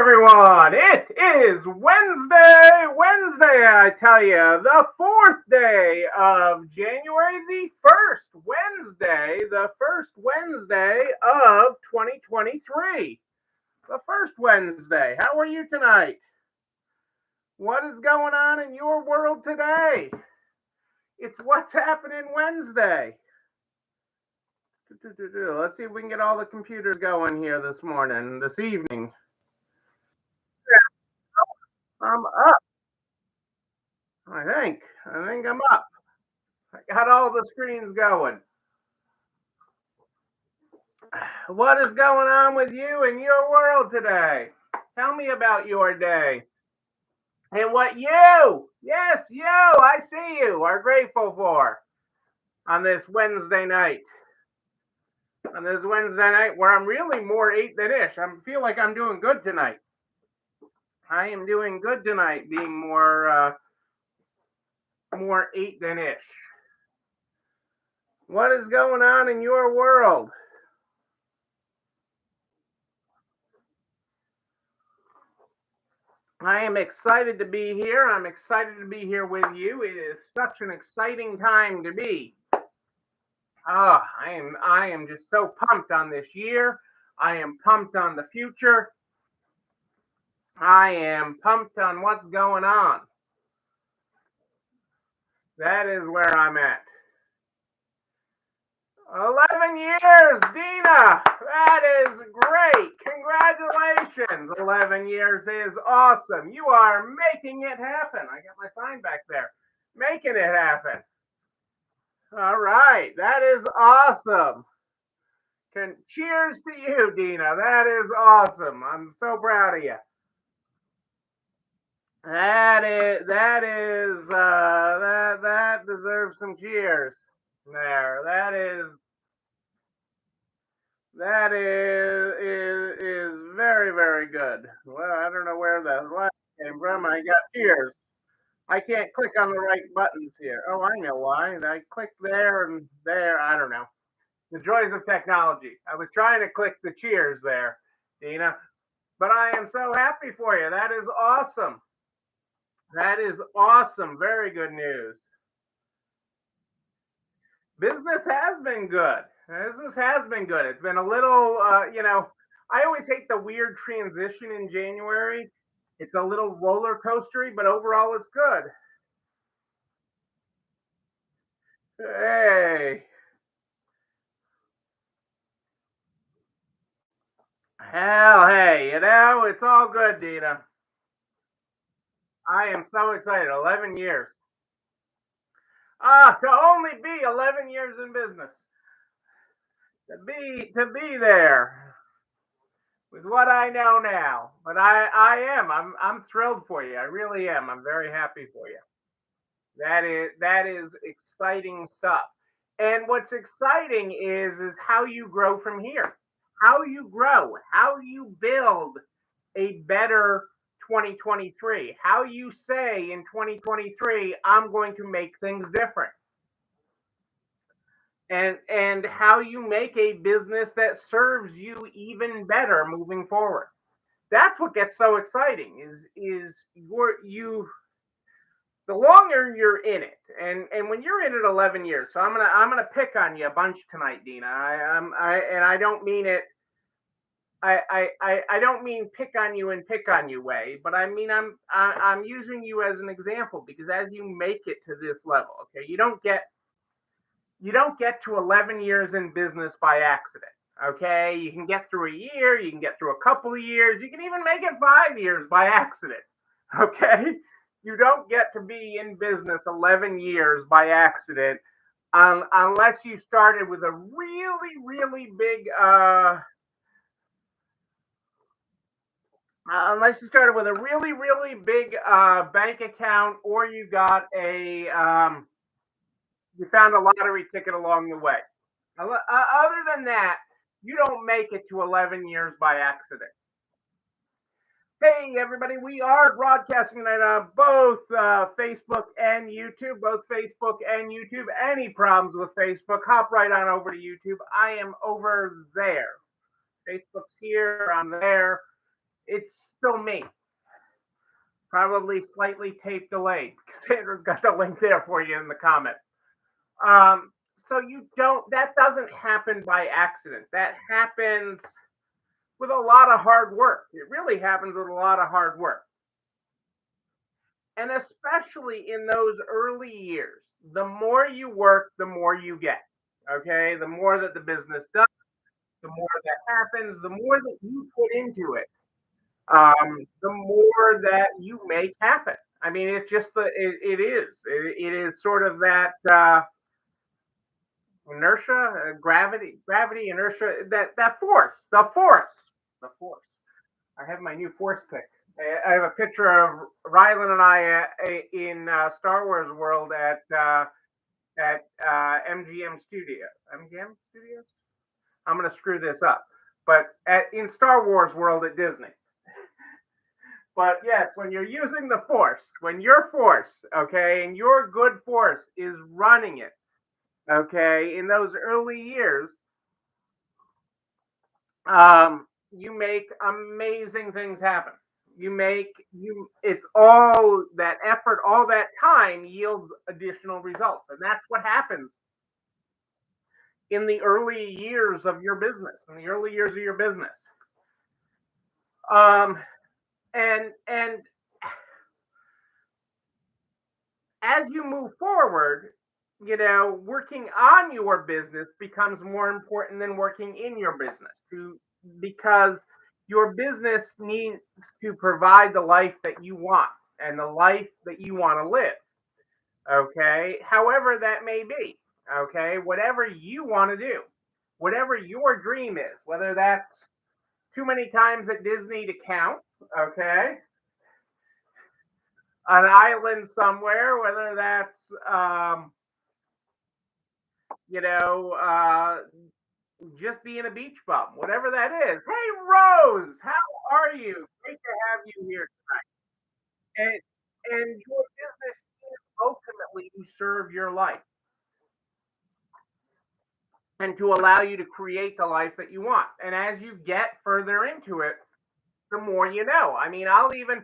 everyone. It is Wednesday, I tell you, the fourth day of January, the first Wednesday of 2023. The first Wednesday. How are you tonight? What is going on in your world today? It's What's Happening Wednesday. Let's see if we can get all the computers going here this evening. I'm up. I think I'm up. I got all the screens going. What is going on with you in your world today? Tell me about your day. And what yes, I see you, are grateful for on this Wednesday night. On this Wednesday night where I'm really more 8 than ish. I feel like I'm doing good tonight. I am doing good tonight, being more 8 than ish. What is going on in your world? I am excited to be here. I'm excited to be here with you. It is such an exciting time to be. I am just so pumped on this year. I am pumped on the future. I am pumped on what's going on. That is where I'm at. 11 years, Dina. That is great. Congratulations. 11 years is awesome. You are making it happen. I got my sign back there. Making it happen. All right. That is awesome. Cheers to you, Dina. That is awesome. I'm so proud of you. That deserves some cheers. There. That is very, very good. Well, I don't know where the laugh came from. I got cheers. I can't click on the right buttons here. Oh, I know why. I clicked there and there. I don't know. The joys of technology. I was trying to click the cheers there, Dina. But I am so happy for you. That is awesome. That is awesome. Very good news. Business has been good. Business has been good. It's been a little, I always hate the weird transition in January. It's a little roller coastery, but overall it's good. Hey. Hell, hey, it's all good, Dina. I am so excited. 11 years. To only be 11 years in business. To be there with what I know now. But I'm thrilled for you. I really am. I'm very happy for you. That is exciting stuff. And what's exciting is how you grow from here. How you grow, how you build a better 2023. How you say in 2023, I'm going to make things different. And how you make a business that serves you even better moving forward. That's what gets so exciting is you the longer you're in it, and when you're in it 11 years. So I'm gonna pick on you a bunch tonight, Dina. I don't mean it. I don't mean pick on you way, but I mean I'm using you as an example because as you make it to this level, okay, you don't get to 11 years in business by accident. Okay, you can get through a year, you can get through a couple of years, you can even make it 5 years by accident. Okay, you don't get to be in business 11 years by accident unless you started with a really, really big bank account, or you got you found a lottery ticket along the way. Other than that, you don't make it to 11 years by accident. Hey, everybody, we are broadcasting tonight on both Facebook and YouTube. Any problems with Facebook, hop right on over to YouTube. I am over there. Facebook's here, I'm there. It's still me. Probably slightly tape delayed. Cassandra's got the link there for you in the comments. So you don't, that doesn't happen by accident. That happens with a lot of hard work. It really happens with a lot of hard work. And especially in those early years, the more you work, the more you get. Okay. The more that the business does, the more that happens, the more that you put into it, the more that you make happen. I mean, it's just it is sort of that inertia, gravity, inertia, that force, the force. I have my new force pick. I have a picture of Rylan and I in Star Wars World at MGM Studio. MGM Studios. I'm gonna screw this up, but in Star Wars World at Disney. But yes, when you're using the force, when your force, okay, and your good force is running it, okay, in those early years, you make amazing things happen. It's all that effort, all that time yields additional results. And that's what happens in the early years of your business, in the early years of your business. Um, and as you move forward, working on your business becomes more important than working in your business because your business needs to provide the life that you want and the life that you want to live. Okay. However, that may be. Okay. Whatever you want to do, whatever your dream is, whether that's too many times at Disney to count. Okay. An island somewhere, whether that's, you know, uh, just being a beach bum, whatever that is. Hey, Rose, how are you? Great to have you here tonight. And your business is ultimately to serve your life and to allow you to create the life that you want. And as you get further into it, the more you know. I mean, I'll even,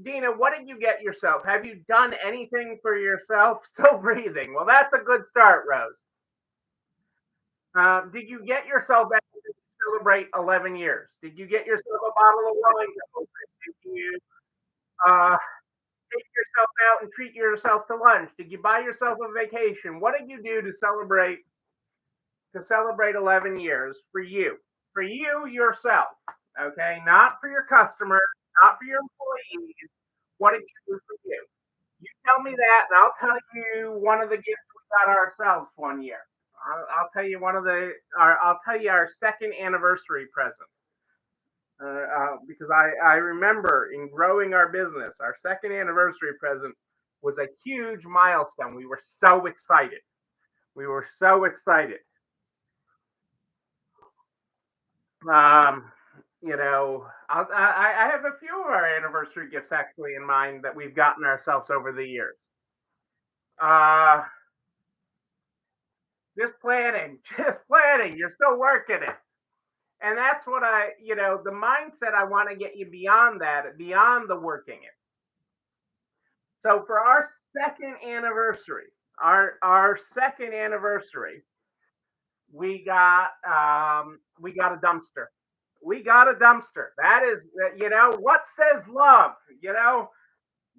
Dina, what did you get yourself? Have you done anything for yourself? Still breathing. Well, that's a good start, Rose. Did you get yourself back to celebrate 11 years? Did you get yourself a bottle of wine to open? Did you uh, take yourself out and treat yourself to lunch? Did you buy yourself a vacation? What did you do to celebrate 11 years for you yourself? Okay, not for your customers, not for your employees. What did you do for you? You tell me that, and I'll tell you one of the gifts we got ourselves one year. I'll tell you I'll tell you our second anniversary present. Because I remember in growing our business, our second anniversary present was a huge milestone. We were so excited. We were so excited. Um, I have a few of our anniversary gifts actually in mind that we've gotten ourselves over the years. Uh, just planning, just planning. You're still working it. And that's what the mindset I want to get you beyond that, beyond the working it. So for our second anniversary, our second anniversary, we got a dumpster. We got a dumpster. That is, what says love?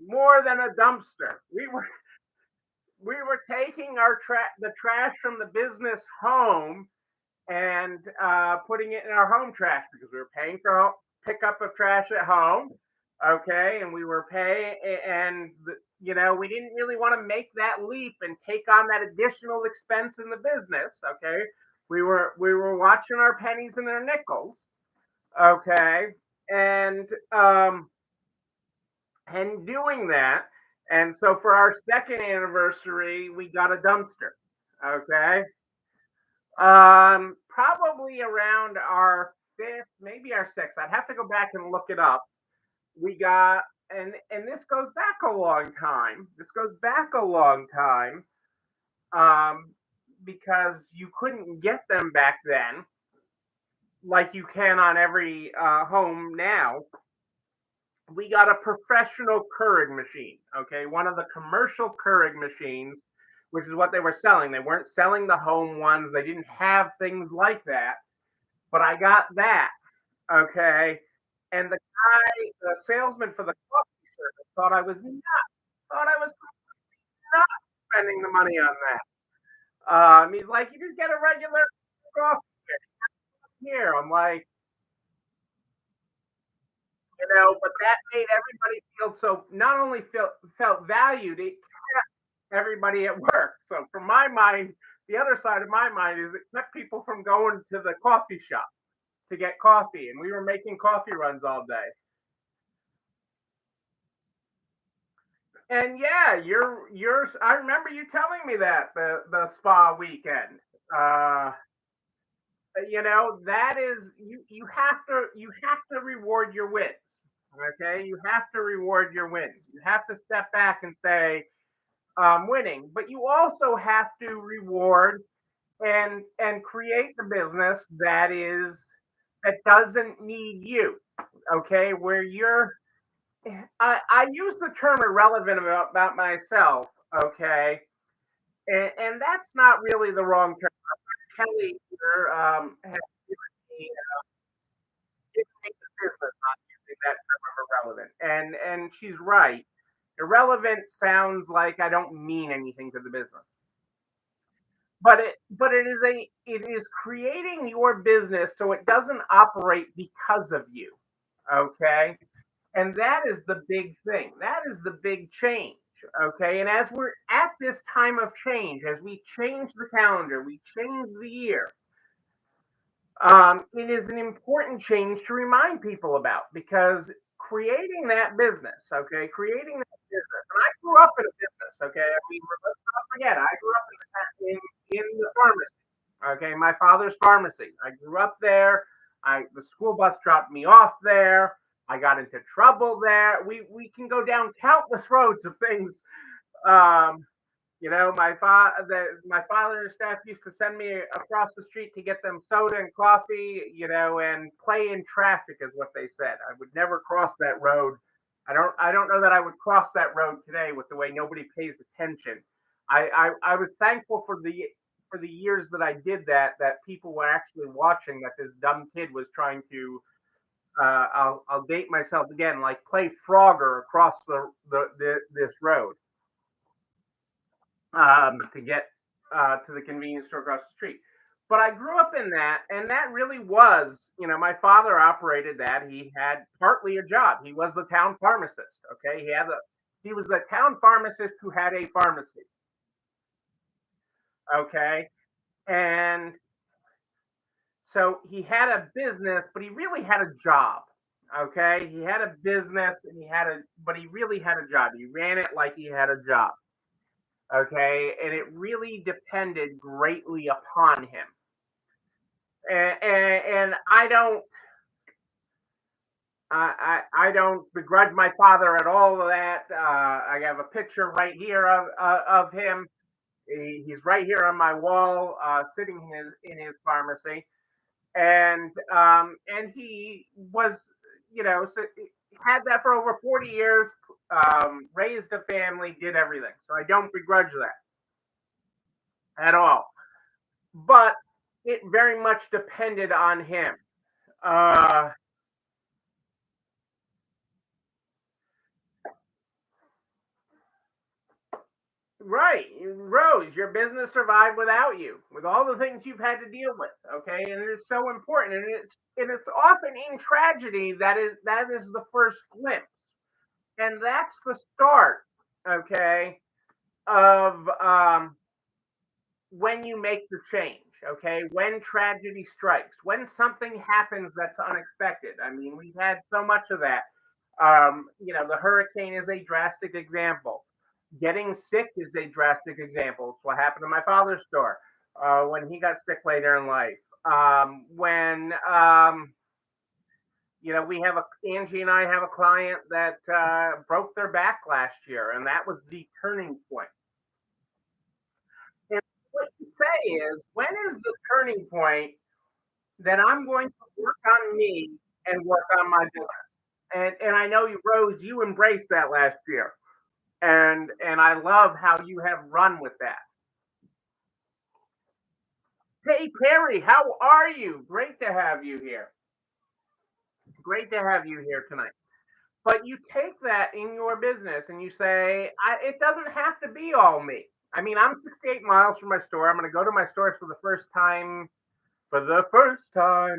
More than a dumpster. We were taking the trash from the business home and putting it in our home trash because we were paying for pickup of trash at home. Okay, and we were paying, and we didn't really want to make that leap and take on that additional expense in the business. Okay, we were watching our pennies and our nickels. Okay, and doing that, and so for our second anniversary, we got a dumpster. Okay, probably around our fifth, maybe our sixth. I'd have to go back and look it up. We got, and this goes back a long time. This goes back a long time, um, because you couldn't get them back then, like you can on every home now. we got a professional Keurig machine. Okay, one of the commercial Keurig machines, which is what they were selling. They weren't selling the home ones. They didn't have things like that. But I got that. Okay, and the salesman for the coffee service thought I was nuts. Thought I was not spending the money on that. He's like, you just get a regular coffee here. I'm like, but that made everybody feel so not only felt valued, it kept everybody at work. So from my mind, the other side of my mind is it kept people from going to the coffee shop to get coffee, and we were making coffee runs all day. And yeah, yours. I remember you telling me that the spa weekend. Uh, that is you have to reward your wins. Okay, you have to reward your wins. You have to step back and say, winning, but you also have to reward and create the business that doesn't need you. Okay, where you're. I use the term irrelevant about myself. Okay, and that's not really the wrong term. Kelly here has given me given the business on using that term of irrelevant, and she's right. Irrelevant sounds like I don't mean anything to the business. But it is creating your business so it doesn't operate because of you. Okay? And that is the big thing. That is the big change. Okay? And as we're at this time of change, as we change the calendar, we change the year, it is an important change to remind people about because creating that business, okay, creating that business, and I grew up in a business, okay. I mean, let's not forget, I grew up in the pharmacy, okay, my father's pharmacy. I grew up there. The school bus dropped me off there. I got into trouble there. We can go down countless roads of things. Um, my father and staff used to send me across the street to get them soda and coffee, and play in traffic is what they said. I would never cross that road. I don't know that I would cross that road today with the way nobody pays attention. I was thankful for the years that I did that people were actually watching that this dumb kid was trying to I'll date myself again, like play Frogger across this road to get to the convenience store across the street. But I grew up in that, and that really was, my father operated that. He had partly a job. He was the town pharmacist. Okay, he was the town pharmacist who had a pharmacy. Okay, and so he had a business, but he really had a job. Okay, he had a business, but he really had a job. He ran it like he had a job. Okay, and it really depended greatly upon him. And I don't begrudge my father at all of that. I have a picture right here of him. He's right here on my wall, sitting in his pharmacy, and he was, so had that for over 40 years. Raised a family, did everything. So I don't begrudge that at all. But it very much depended on him. Uh, right, Rose, your business survived without you, with all the things you've had to deal with. Okay, and it is so important, and it's often in tragedy that is the first glimpse, and that's the start. Okay, of when you make the change. Okay, when tragedy strikes, when something happens that's unexpected. I mean, we've had so much of that. The hurricane is a drastic example. Getting sick is a drastic example. It's what happened to my father's store when he got sick later in life. When we have Angie and I have a client that broke their back last year, and that was the turning point. And what you say is, when is the turning point that I'm going to work on me and work on my business? And I know you, Rose, you embraced that last year, and I love how you have run with that. Hey Perry, how are you? Great to have you here. Great to have you here tonight. But you take that in your business and you say, it doesn't have to be all me. I mean, I'm 68 miles from my store. I'm going to go to my store for the first time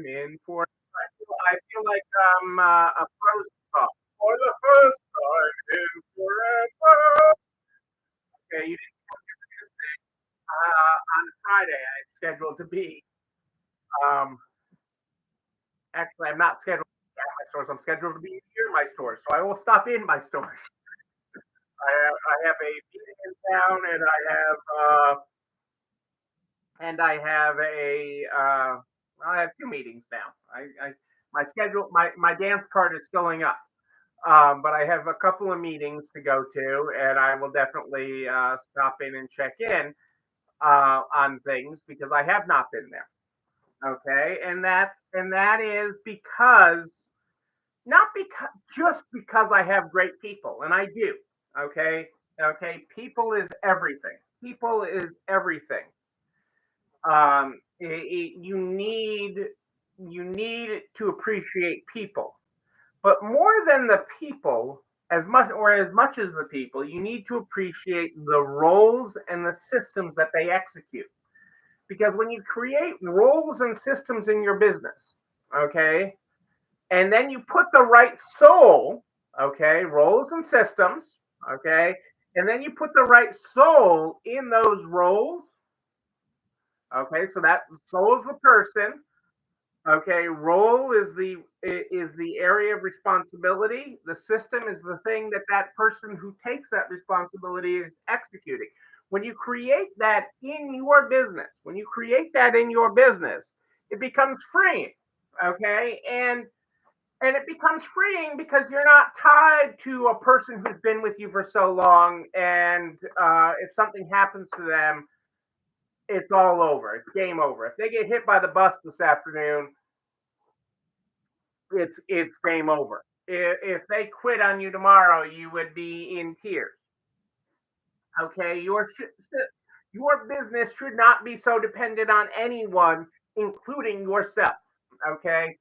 in four. I feel like I'm a Frozen song. For the first time in forever. Okay, you didn't on Friday. I'm scheduled to be. Um, Actually, I'm not scheduled at my stores. I'm scheduled to be near my stores, so I will stop in my stores. I have a meeting in town, and I have two meetings now. My schedule, my dance card is filling up, but I have a couple of meetings to go to, and I will definitely stop in and check in on things because I have not been there. Okay, and that is because not because just because I have great people, and I do. Okay, okay, people is everything. People is everything. You need to appreciate people, but more than the people, as much as the people, you need to appreciate the roles and the systems that they execute. Because when you create roles and systems in your business, okay, and then you put the right soul, okay, roles and systems, okay, and then you put the right soul in those roles, okay, so that soul is the person, okay, role is the area of responsibility, the system is the thing that that person who takes that responsibility is executing. When you create that in your business, it becomes freeing, okay, and it becomes freeing because you're not tied to a person who's been with you for so long, and if something happens to them, it's all over. It's game over. If they get hit by the bus this afternoon, it's game over. If they quit on you tomorrow, you would be in tears. Okay, your business should not be so dependent on anyone, including yourself. Okay,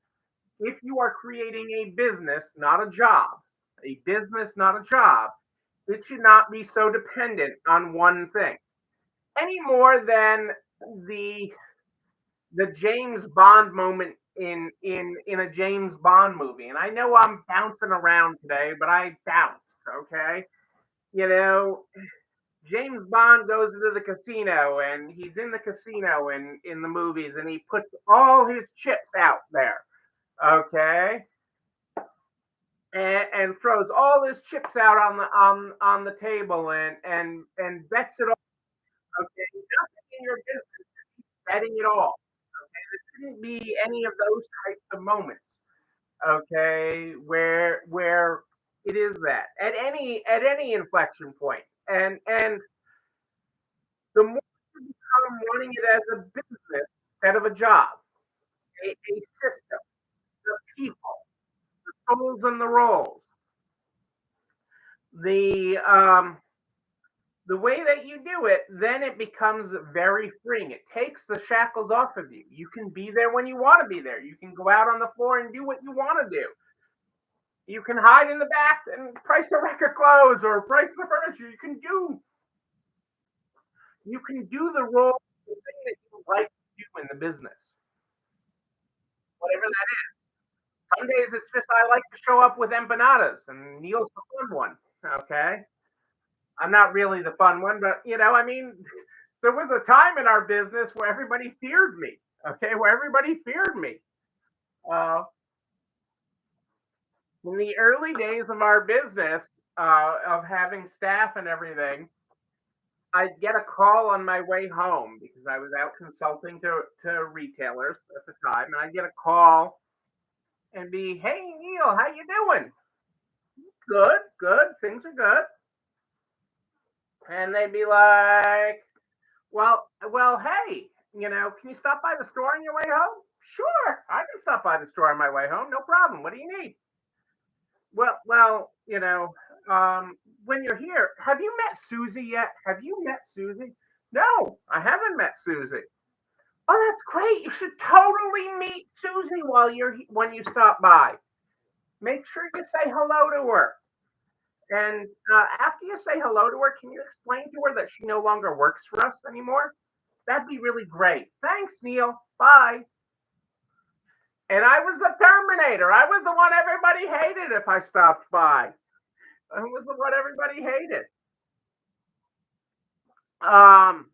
if you are creating a business, not a business, not a job, it should not be so dependent on one thing any more than the the James Bond moment in a James Bond movie. And I know I'm bouncing around today, but I bounce, okay? You know, James Bond goes into the casino and he's in the casino in the movies and he puts all his chips out there, okay? And throws all his chips out on the table and bets it all. Okay, nothing in your business betting it all. Okay, there shouldn't be any of those types of moments. Okay, where it is that at any inflection point, and the more you become running it as a business instead of a job, a system, the people, the souls and the roles, the the way that you do it, then it becomes very freeing. It takes the shackles off of you. You can be there when you want to be there. You can go out on the floor and do what you want to do. You can hide in the back and price the record clothes or price the furniture. You can do the role, the thing that you like to do in the business, whatever that is. Some days it's just I like to show up with empanadas, and Neil's the fun one. Okay, I'm not really the fun one, but I mean, there was a time in our business where everybody feared me. Okay, where everybody feared me. Uh, in the early days of our business, of having staff and everything, I'd get a call on my way home because I was out consulting to retailers at the time, and I'd get a call and be, "Hey Neil, how you doing?" "Good, good, things are good." And they'd be like, "Well, hey, can you stop by the store on your way home?" "Sure, I can stop by the store on my way home, no problem. What do you need?" Well, when you're here, have you met Susie yet? Have you met Susie? No, I haven't met Susie. Oh, that's great. You should totally meet Susie when you stop by. Make sure you say hello to her. And after you say hello to her, can you explain to her that she no longer works for us anymore? That'd be really great. Thanks, Neil. Bye. And I was the Terminator. I was the one everybody hated if I stopped by. I was the one everybody hated. Um,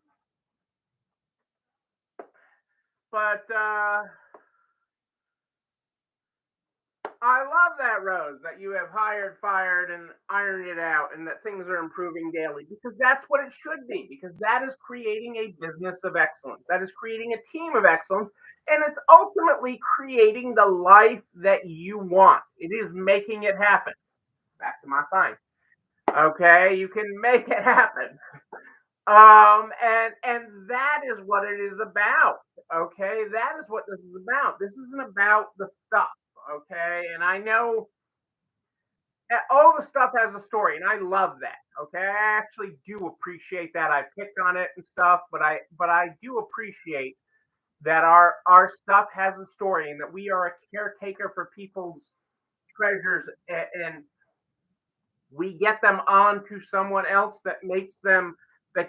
but I love that, Rose, that you have hired, fired, and ironed it out, and that things are improving daily because that's what it should be. Because that is creating a business of excellence. That is creating a team of excellence, and it's ultimately creating the life that you want. It is making it happen. Back to my sign. Okay, you can make it happen. And that is what it is about. Okay, that is what this is about. This isn't about the stuff. Okay, and I know all the stuff has a story, and I love that. Okay, I actually do appreciate that. I picked on it and stuff, but I do appreciate that our stuff has a story, and that we are a caretaker for people's treasures, and we get them on to someone else that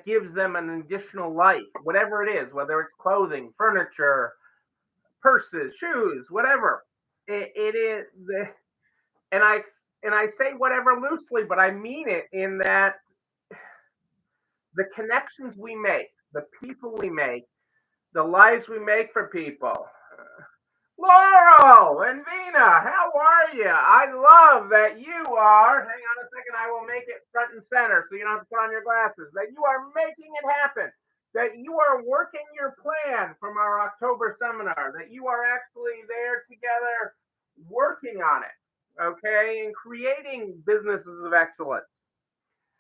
gives them an additional life, whatever it is, whether it's clothing, furniture, purses, shoes, whatever. It is and I say whatever loosely, but I mean it in that the connections we make, the people we make, the lives we make for people. Laurel and Vina, how are you? I love that you are. Hang on a second, I will make it front and center so you don't have to put on your glasses. That you are making it happen. That you are working your plan from our October seminar. That you are actually there together working on it, okay, and creating businesses of excellence.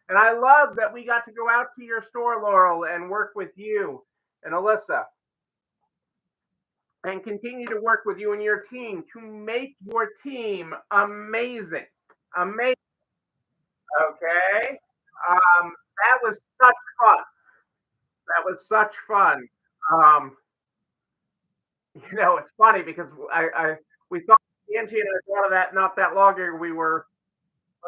And I love that we got to go out to your store, Laurel, and work with you and Alyssa and continue to work with you and your team to make your team amazing. Amazing. Okay. That was such fun. That was such fun. Um, it's funny because we thought Angie and I thought of that not that long ago. We were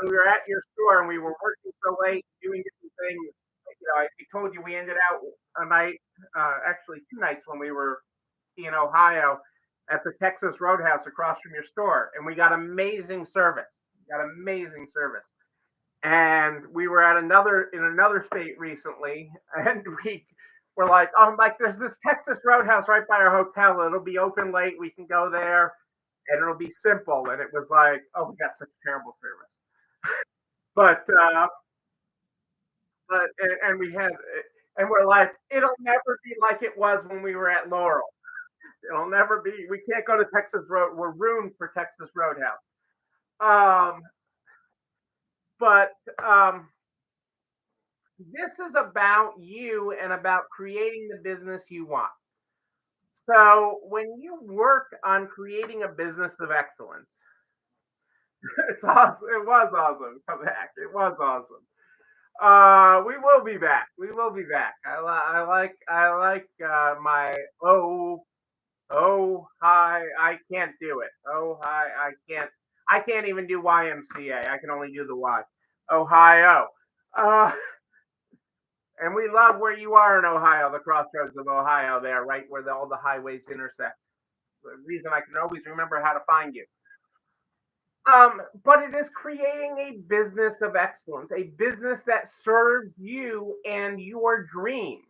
at your store and we were working so late doing different things. I told you we ended out a night, actually 2 nights when we were in Ohio at the Texas Roadhouse across from your store, and we got amazing service. Got amazing service. And we were at another state recently, and we were like, oh, like there's this Texas Roadhouse right by our hotel. It'll be open late. We can go there, and it'll be simple. And it was like, oh, we got such terrible service. But we had, and we're like, it'll never be like it was when we were at Laurel. It'll never be. We can't go to Texas Road. We're ruined for Texas Roadhouse. Um, but this is about you and about creating the business you want. So when you work on creating a business of excellence, it's awesome. It was awesome. Come back. It was awesome. We will be back. We will be back. I like my hi. I can't do it. Oh hi. I can't even do YMCA. I can only do the Y. Ohio. Uh, and we love where you are in Ohio, the crossroads of Ohio, there, right where all the highways intersect. The reason I can always remember how to find you. But it is creating a business of excellence, a business that serves you and your dreams.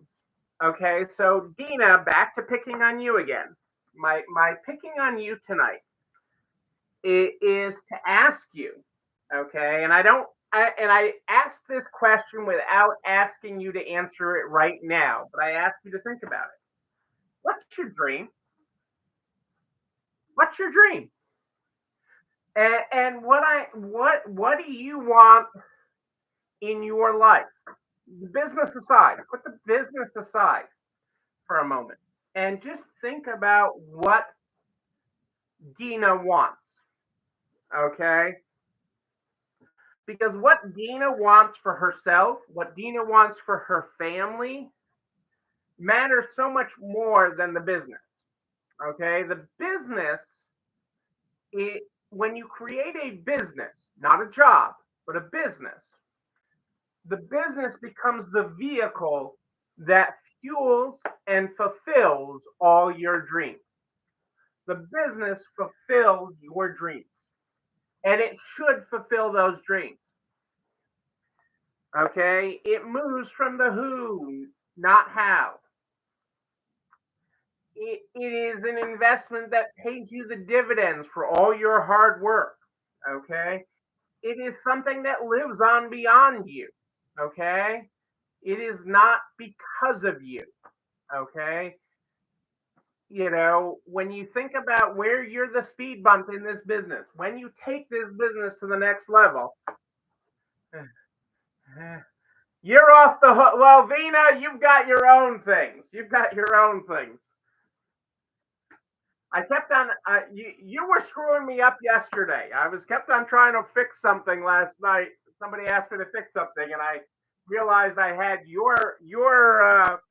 Okay, so Dina, back to picking on you again. My picking on you tonight is to ask you, okay, and I asked this question without asking you to answer it right now, but I ask you to think about it. What's your dream? What's your dream? And what do you want in your life? Business aside, put the business aside for a moment, and just think about what Dina wants. Okay, Because what Dina wants for herself, what Dina wants for her family, matters so much more than the business. Okay, the business, when you create a business, not a job, but a business, the business becomes the vehicle that fuels and fulfills all your dreams. The business fulfills your dreams, and it should fulfill those dreams. Okay, it moves from the who, not how. It is an investment that pays you the dividends for all your hard work. Okay, it is something that lives on beyond you. Okay, it is not because of you. Okay, when you think about where you're the speed bump in this business, when you take this business to the next level, you're off the hook. Well, Vina, you've got your own things. You've got your own things. I kept on. You were screwing me up yesterday. I was kept on trying to fix something last night. Somebody asked me to fix something, and I realized I had your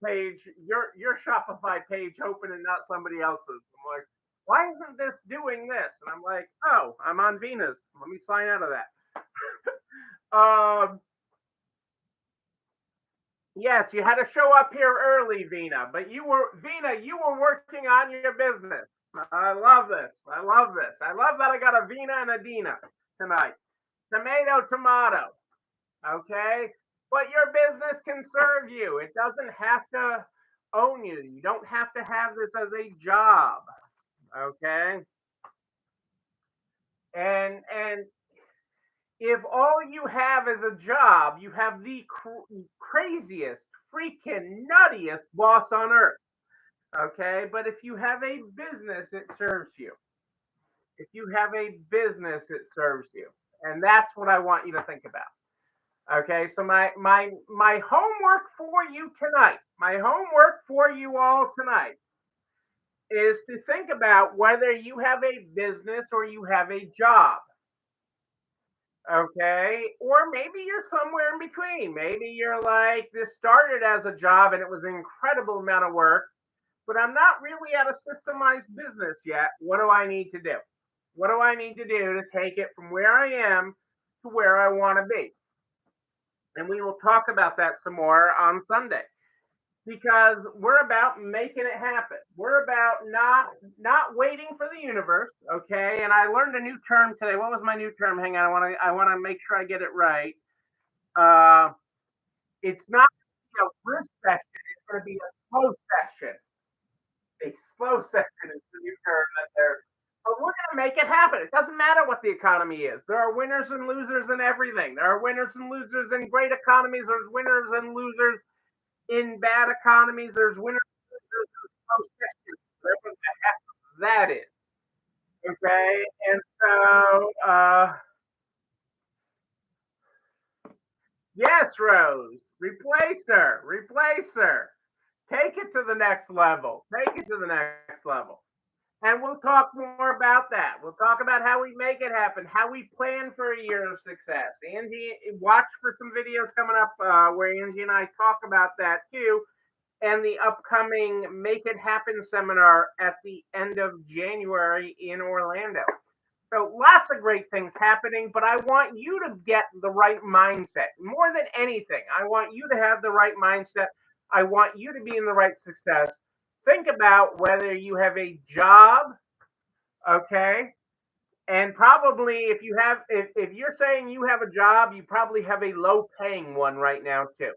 page, your Shopify page open, and not somebody else's. I'm like, why isn't this doing this? And I'm like, oh, I'm on Vina's. Let me sign out of that. Yes, you had to show up here early, Vina. But you were working on your business. I love this. I love this. I love that I got a Vina and a Dina tonight. Tomato. Okay? But your business can serve you. It doesn't have to own you. You don't have to have this as a job. Okay? And if all you have is a job, you have the craziest, freaking nuttiest boss on earth. Okay? But if you have a business, it serves you. If you have a business, it serves you. And that's what I want you to think about. Okay, so my homework for you tonight, my homework for you all tonight is to think about whether you have a business or you have a job. Okay, or maybe you're somewhere in between. Maybe you're like, this started as a job and it was an incredible amount of work, but I'm not really at a systemized business yet. What do I need to do? What do I need to do to take it from where I am to where I want to be? And we will talk about that some more on Sunday, because we're about making it happen. We're about not waiting for the universe, okay? And I learned a new term today. What was my new term? Hang on, I want to make sure I get it right. It's not a brisk session. It's going to be a slow session. A slow session is the new term that they're. But we're going to make it happen. It doesn't matter what the economy is. There are winners and losers in everything. There are winners and losers in great economies. There's winners and losers in bad economies. There's winners and losers in slow sessions. Whatever the heck that is. Okay? And so, yes, Rose. Replace her. Replace her. Take it to the next level. Take it to the next level. And we'll talk more about that. We'll talk about how we make it happen, how we plan for a year of success. Angie, watch for some videos coming up where Angie and I talk about that too, and the upcoming Make It Happen seminar at the end of January in Orlando. So lots of great things happening, but I want you to get the right mindset. More than anything, I want you to have the right mindset. I want you to be in the right success. Think about whether you have a job, okay? And probably if you're saying you have a job, you probably have a low paying one right now too.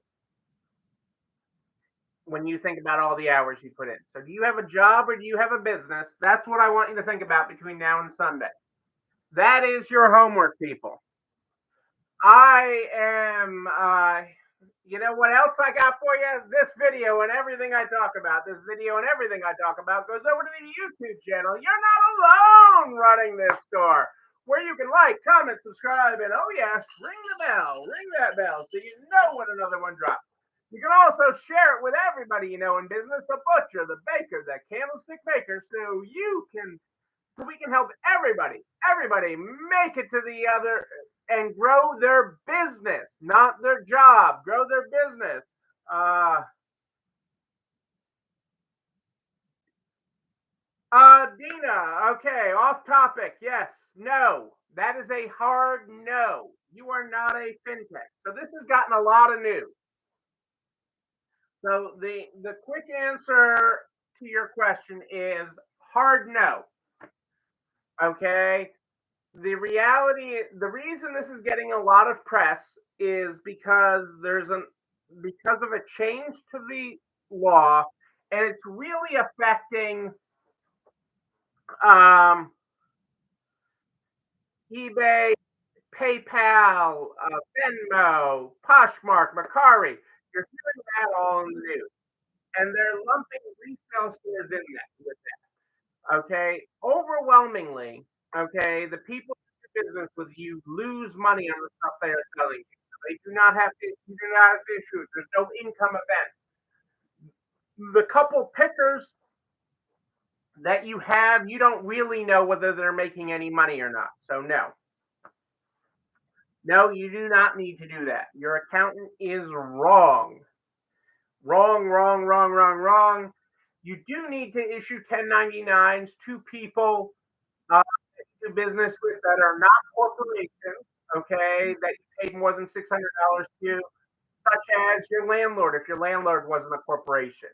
When you think about all the hours you put in. So do you have a job or do you have a business? That's what I want you to think about between now and Sunday. That is your homework, people. I am you know what else I got for you? This video and everything I talk about. This video and everything I talk about goes over to the YouTube channel. You're not alone running this store, where you can like, comment, subscribe, and oh yes, ring the bell. Ring that bell so you know when another one drops. You can also share it with everybody you know in business, the butcher, the baker, the candlestick maker, so we can help everybody make it to the other and grow their business, not their job. Grow their business. Uh, Dina. Okay, off topic. Yes, no. That is a hard no. You are not a fintech. So this has gotten a lot of news. So the quick answer to your question is hard no. Okay. The reason this is getting a lot of press is because because of a change to the law, and it's really affecting um, eBay, PayPal, Venmo, Poshmark, Mercari. You're hearing that all in the news, and they're lumping resale stores in that with that. Okay, overwhelmingly, okay, the people who do business with you lose money on the stuff they are selling you. They do not have to. You do not have issues. There's no income event. The couple pickers that you have, you don't really know whether they're making any money or not. So no, no, you do not need to do that. Your accountant is wrong. Wrong, wrong, wrong, wrong, wrong. You do need to issue 1099s to people do business with that are not corporations, okay, that you paid more than $600 to, such as your landlord, if your landlord wasn't a corporation,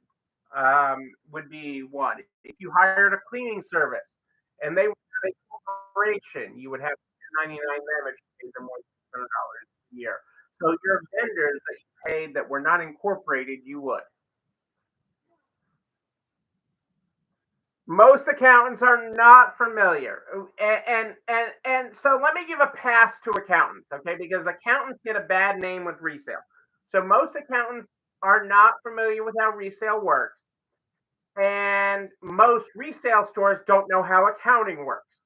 would be one. If you hired a cleaning service and they were a corporation, you would have to 99 them if you paid them more than $600 a year. So your vendors that you paid that were not incorporated, you would. Most accountants are not familiar, and so let me give a pass to accountants, okay, because accountants get a bad name with resale. So most accountants are not familiar with how resale works, and most resale stores don't know how accounting works.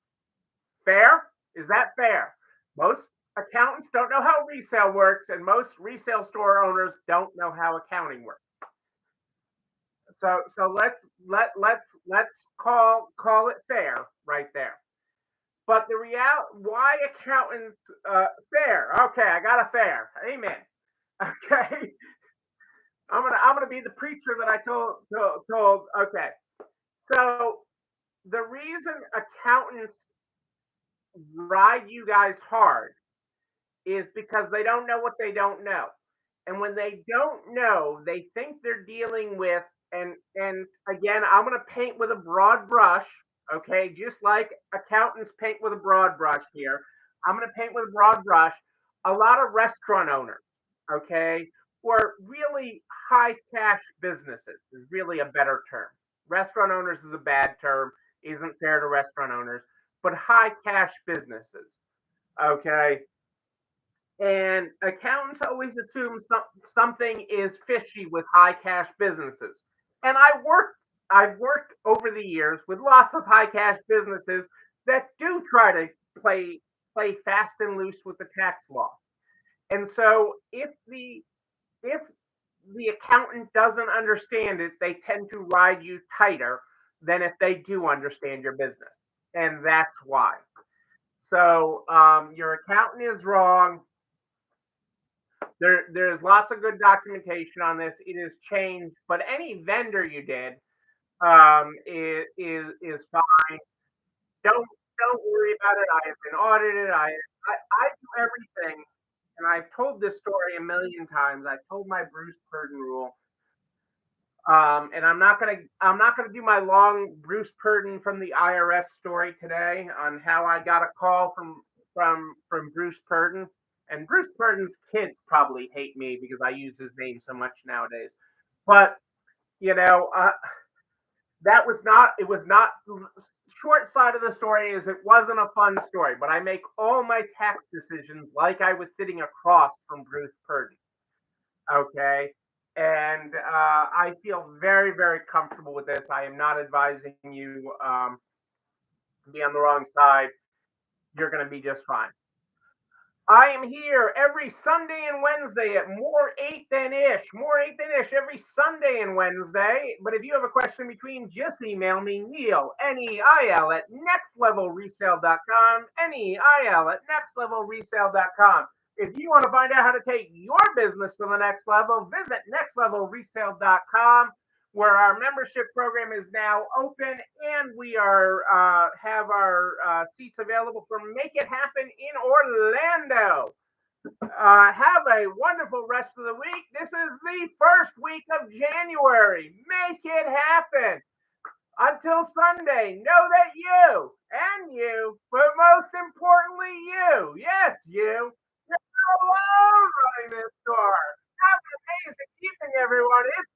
Fair? Is that fair? Most accountants don't know how resale works, and most resale store owners don't know how accounting works. So let's call it fair right there. But the why accountants fair? Okay, I got a fair. Amen. Okay, I'm gonna be the preacher that I told. Okay, so the reason accountants ride you guys hard is because they don't know what they don't know. And when they don't know, they think they're dealing with and again, I'm going to paint with a broad brush, okay? Just like accountants paint with a broad brush here. I'm going to paint with a broad brush. A lot of restaurant owners, okay? Or really high cash businesses is really a better term. Restaurant owners is a bad term, isn't fair to restaurant owners, but high cash businesses, okay? And accountants always assume something is fishy with high cash businesses. And I've worked over the years with lots of high cash businesses that do try to play fast and loose with the tax law. And so if the accountant doesn't understand it, they tend to ride you tighter than if they do understand your business. And that's why. So your accountant is wrong. There's lots of good documentation on this. It is changed, but any vendor you did is fine. Don't worry about it. I have been audited. I do everything, and I've told this story a million times. I've told my Bruce Purden rule, and I'm not gonna do my long Bruce Purden from the IRS story today on how I got a call from Bruce Purden. And Bruce Purden's kids probably hate me because I use his name so much nowadays. But you know, that was not. It was not. Short side of the story is it wasn't a fun story. But I make all my tax decisions like I was sitting across from Bruce Purden. Okay. And I feel very, very comfortable with this. I am not advising you to be on the wrong side. You're going to be just fine. I am here every Sunday and Wednesday at More Eight Than Ish. More Eight Than Ish every Sunday and Wednesday. But if you have a question between, just email me, Neil, Neil, at nextlevelresale.com. Neil at nextlevelresale.com. If you want to find out how to take your business to the next level, visit nextlevelresale.com, where our membership program is now open, and we are have our seats available for Make It Happen in Orlando. Have a wonderful rest of the week. This is the first week of January. Make it happen. Until Sunday, know that you and you, but most importantly, you, yes, you're not alone running this store. Have an amazing evening, everyone. It's